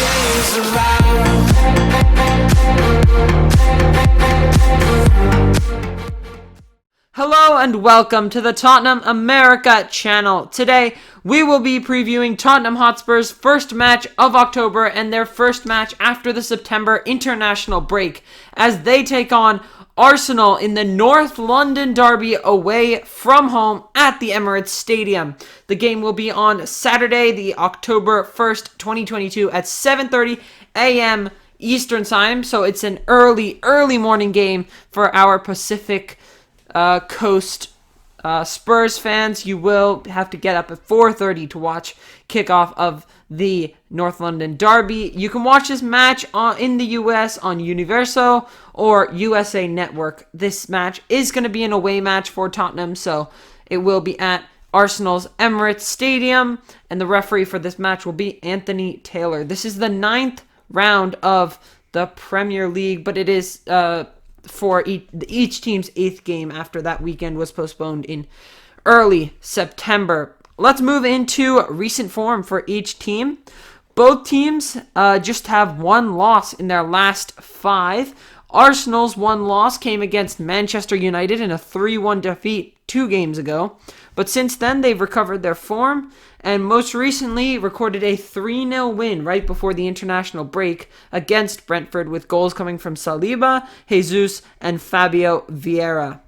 days around. Hello and welcome to the Tottenham America channel. Today we will be previewing Tottenham Hotspur's first match of October and their first match after the September international break as they take on Arsenal in the North London derby away from home at the Emirates Stadium. The game will be on Saturday, the October 1st, 2022 at 7:30 a.m. Eastern Time. So it's an early morning game for our Pacific Coast Spurs fans. You will have to get up at 4:30 to watch kickoff of the North London derby. You can watch this match in the US on Universo or USA Network. This match is going to be an away match for Tottenham, so it will be at Arsenal's Emirates Stadium, and the referee for this match will be Anthony Taylor. This is the 9th round of the Premier League, but it is for each team's 8th game after that weekend was postponed in early September. Let's move into recent form for each team. Both teams just have one loss in their last 5. Arsenal's one loss came against Manchester United in a 3-1 defeat 2 games ago. But since then, they've recovered their form and most recently recorded a 3-0 win right before the international break against Brentford with goals coming from Saliba, Jesus, and Fabio Vieira.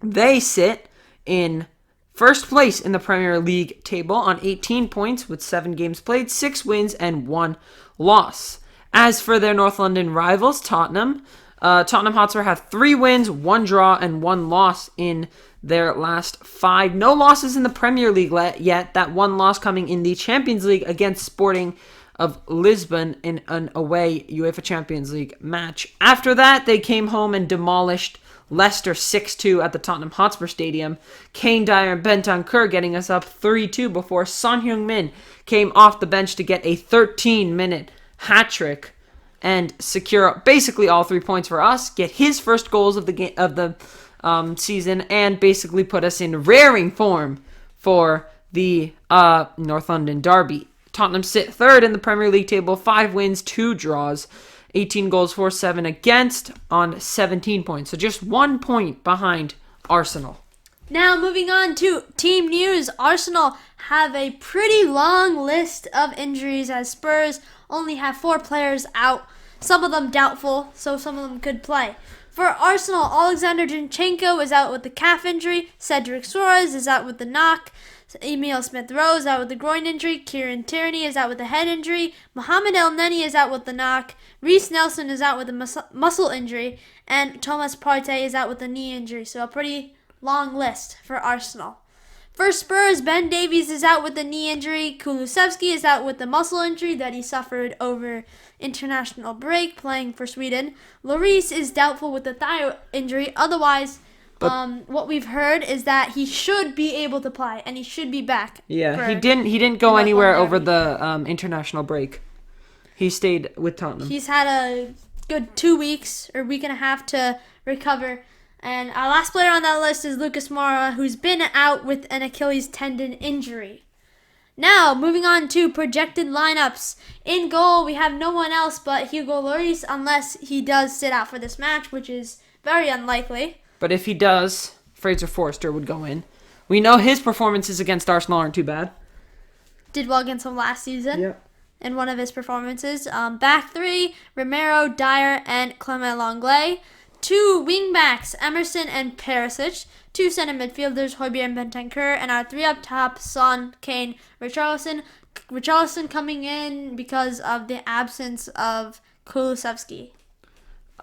They sit in first place in the Premier League table on 18 points with 7 games played, 6 wins, and 1 loss. As for their North London rivals, Tottenham Hotspur have 3 wins, 1 draw, and 1 loss in their last 5. No losses in the Premier League yet. That 1 loss coming in the Champions League against Sporting of Lisbon in an away UEFA Champions League match. After that, they came home and demolished Leicester 6-2 at the Tottenham Hotspur Stadium. Kane, Dyer, and Bentancur getting us up 3-2 before Son Heung-min came off the bench to get a 13-minute hat-trick and secure basically all 3 points for us, get his first goals of the season, and basically put us in raring form for the North London derby. Tottenham sit 3rd in the Premier League table, 5 wins, 2 draws, 18 goals for, 7 against on 17 points. So just 1 point behind Arsenal. Now moving on to team news. Arsenal have a pretty long list of injuries as Spurs only have 4 players out. Some of them doubtful, so some of them could play. For Arsenal, Alexander Zinchenko is out with the calf injury. Cedric Soares is out with the knock. Emil Smith-Rowe is out with the groin injury. Kieran Tierney is out with the head injury. Mohamed El Neni is out with the knock. Reece Nelson is out with the muscle injury. And Thomas Partey is out with the knee injury. So a pretty long list for Arsenal. For Spurs, Ben Davies is out with the knee injury. Kulusevski is out with the muscle injury that he suffered over international break playing for Sweden. Lloris is doubtful with the thigh injury. Otherwise, what we've heard is that he should be able to play and he should be back. Yeah, he didn't go anywhere over the international break. He stayed with Tottenham. He's had a good 2 weeks or week and a half to recover. And our last player on that list is Lucas Moura, who's been out with an Achilles tendon injury. Now, moving on to projected lineups. In goal, we have no one else but Hugo Lloris, unless he does sit out for this match, which is very unlikely. But if he does, Fraser Forster would go in. We know his performances against Arsenal aren't too bad. Did well against them last season. Yep. In one of his performances. Back 3, Romero, Dyer, and Clement Lenglet. 2 wingbacks, Emerson and Perisic. 2 center midfielders, Højbjerg and Bentancur. And our 3 up top, Son, Kane, Richarlison. Richarlison coming in because of the absence of Kulusevski.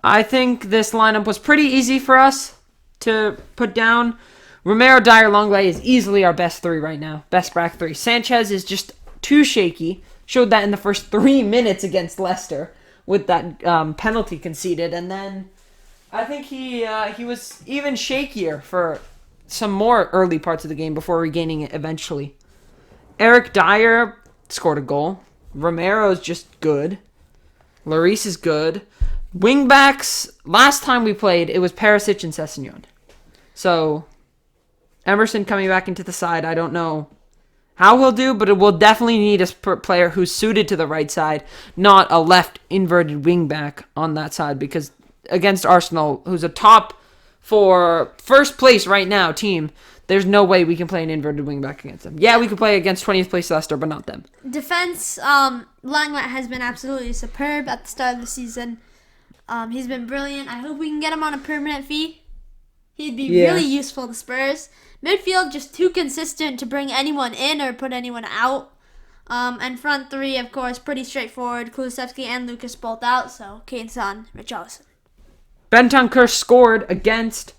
I think this lineup was pretty easy for us to put down. Romero, Dyer, Lenglet is easily our best 3 right now. Best back 3. Sanchez is just too shaky. Showed that in the first 3 minutes against Leicester with that penalty conceded. And then I think he was even shakier for some more early parts of the game before regaining it eventually. Eric Dyer scored a goal. Romero's just good. Lloris is good. Wingbacks, last time we played, it was Perisic and Sessegnon. So, Emerson coming back into the side, I don't know how he'll do, but it will definitely need a player who's suited to the right side, not a left inverted wing back on that side, because against Arsenal, who's a top for first place right now team, there's no way we can play an inverted wing back against them. Yeah, we could play against 20th place Leicester, but not them. Defense, Lilywhite has been absolutely superb at the start of the season. He's been brilliant. I hope we can get him on a permanent fee. He'd be really useful to Spurs. Midfield, just too consistent to bring anyone in or put anyone out. And front three, of course, pretty straightforward. Kulusevski and Lucas both out, so Kane, Son, Richarlison. Bentancur scored against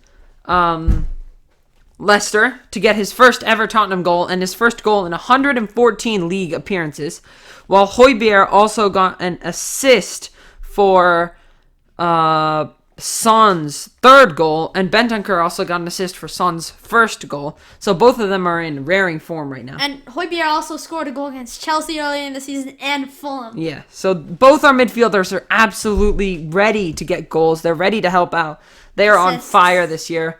Leicester to get his first ever Tottenham goal and his first goal in 114 league appearances, while Hojbjerg also got an assist for Son's third goal, and Bentancur also got an assist for Son's first goal. So both of them are in raring form right now. And Hojbjerg also scored a goal against Chelsea earlier in the season and Fulham. Yeah, so both our midfielders are absolutely ready to get goals. They're ready to help out. They are on fire this year.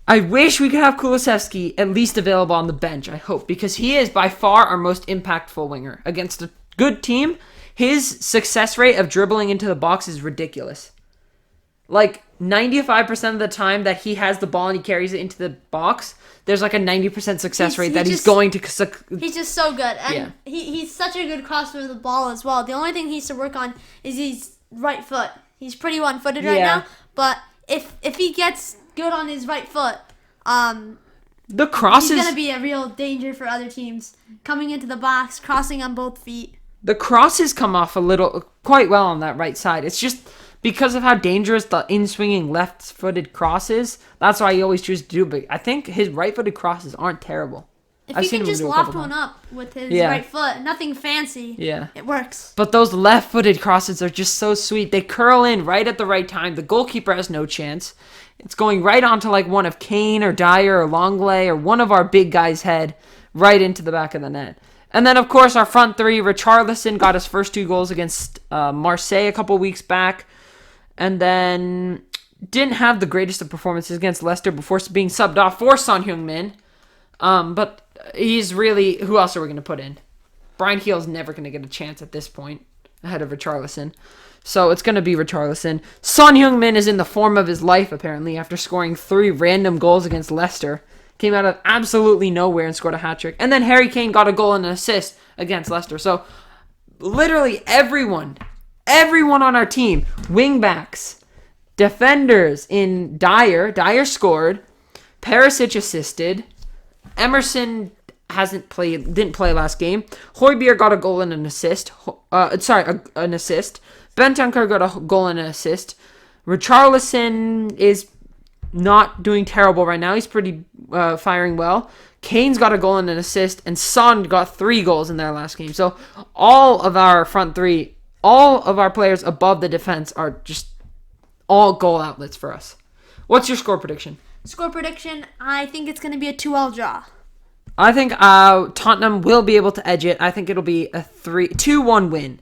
I wish we could have Kulusevski at least available on the bench, I hope, because he is by far our most impactful winger. Against a good team, his success rate of dribbling into the box is ridiculous. Like, 95% of the time that he has the ball and he carries it into the box, there's like a 90% success rate that he's going to... He's just so good. And he's such a good crosser of the ball as well. The only thing he needs to work on is his right foot. He's pretty one-footed right now. But if he gets good on his right foot, the crosses... he's going to be a real danger for other teams. Coming into the box, crossing on both feet. The crosses come off quite well on that right side. It's just... because of how dangerous the in-swinging left-footed cross is, that's why he always chooses to do it. But I think his right-footed crosses aren't terrible. If he can just loft one up with his right foot, nothing fancy, it works. But those left-footed crosses are just so sweet. They curl in right at the right time. The goalkeeper has no chance. It's going right onto like one of Kane or Dyer or Longley or one of our big guys' head right into the back of the net. And then, of course, our front three, Richarlison got his first 2 goals against Marseille a couple weeks back. And then didn't have the greatest of performances against Leicester before being subbed off for Son Heung-min. But he's really... who else are we going to put in? Bryan Gil's never going to get a chance at this point ahead of Richarlison. So it's going to be Richarlison. Son Heung-min is in the form of his life, apparently, after scoring 3 random goals against Leicester. Came out of absolutely nowhere and scored a hat-trick. And then Harry Kane got a goal and an assist against Leicester. So literally everyone on our team, wingbacks, defenders in Dyer scored, Perisic assisted, Emerson didn't play last game, Hojbjerg got a goal and an assist, an assist, Bentancur got a goal and an assist, Richarlison is not doing terrible right now, he's pretty firing well, Kane's got a goal and an assist, and Son got 3 goals in their last game. So all of our front three, all of our players above the defense are just all goal outlets for us. What's your score prediction? Score prediction, I think it's going to be a 2-2 draw. I think Tottenham will be able to edge it. I think it'll be a 2-1 win.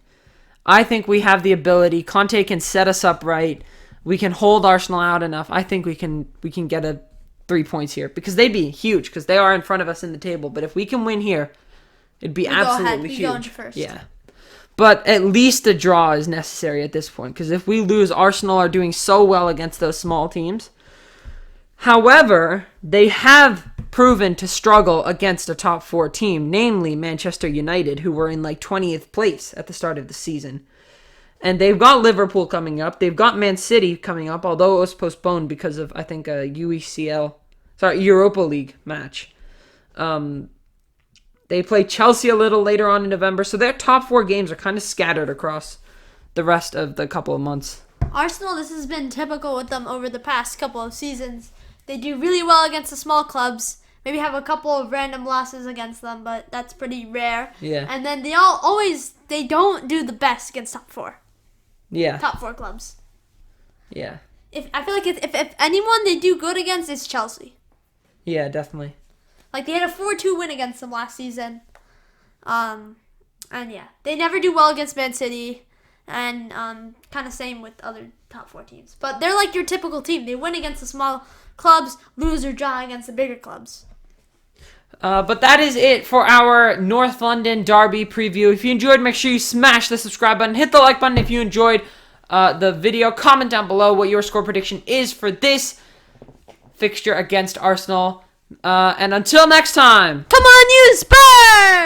I think we have the ability. Conte can set us up right. We can hold Arsenal out enough. I think we can get a 3 points here because they'd be huge because they are in front of us in the table. But if we can win here, it'd be absolutely huge. Go into first. Yeah. But at least a draw is necessary at this point. Because if we lose, Arsenal are doing so well against those small teams. However, they have proven to struggle against a top 4 team. Namely, Manchester United, who were in like 20th place at the start of the season. And they've got Liverpool coming up. They've got Man City coming up. Although it was postponed because of, I think, a Europa League match. They play Chelsea a little later on in November, so their top 4 games are kind of scattered across the rest of the couple of months. Arsenal, this has been typical with them over the past couple of seasons. They do really well against the small clubs, maybe have a couple of random losses against them, but that's pretty rare. Yeah. And then they don't do the best against top 4. Yeah. Top 4 clubs. Yeah. I feel like if anyone they do good against, it's Chelsea. Yeah, definitely. Like, they had a 4-2 win against them last season. And yeah, they never do well against Man City. And kind of same with other top 4 teams. But they're like your typical team. They win against the small clubs, lose or draw against the bigger clubs. But that is it for our North London derby preview. If you enjoyed, make sure you smash the subscribe button. Hit the like button if you enjoyed the video. Comment down below what your score prediction is for this fixture against Arsenal. And until next time. Come on, you Spurs!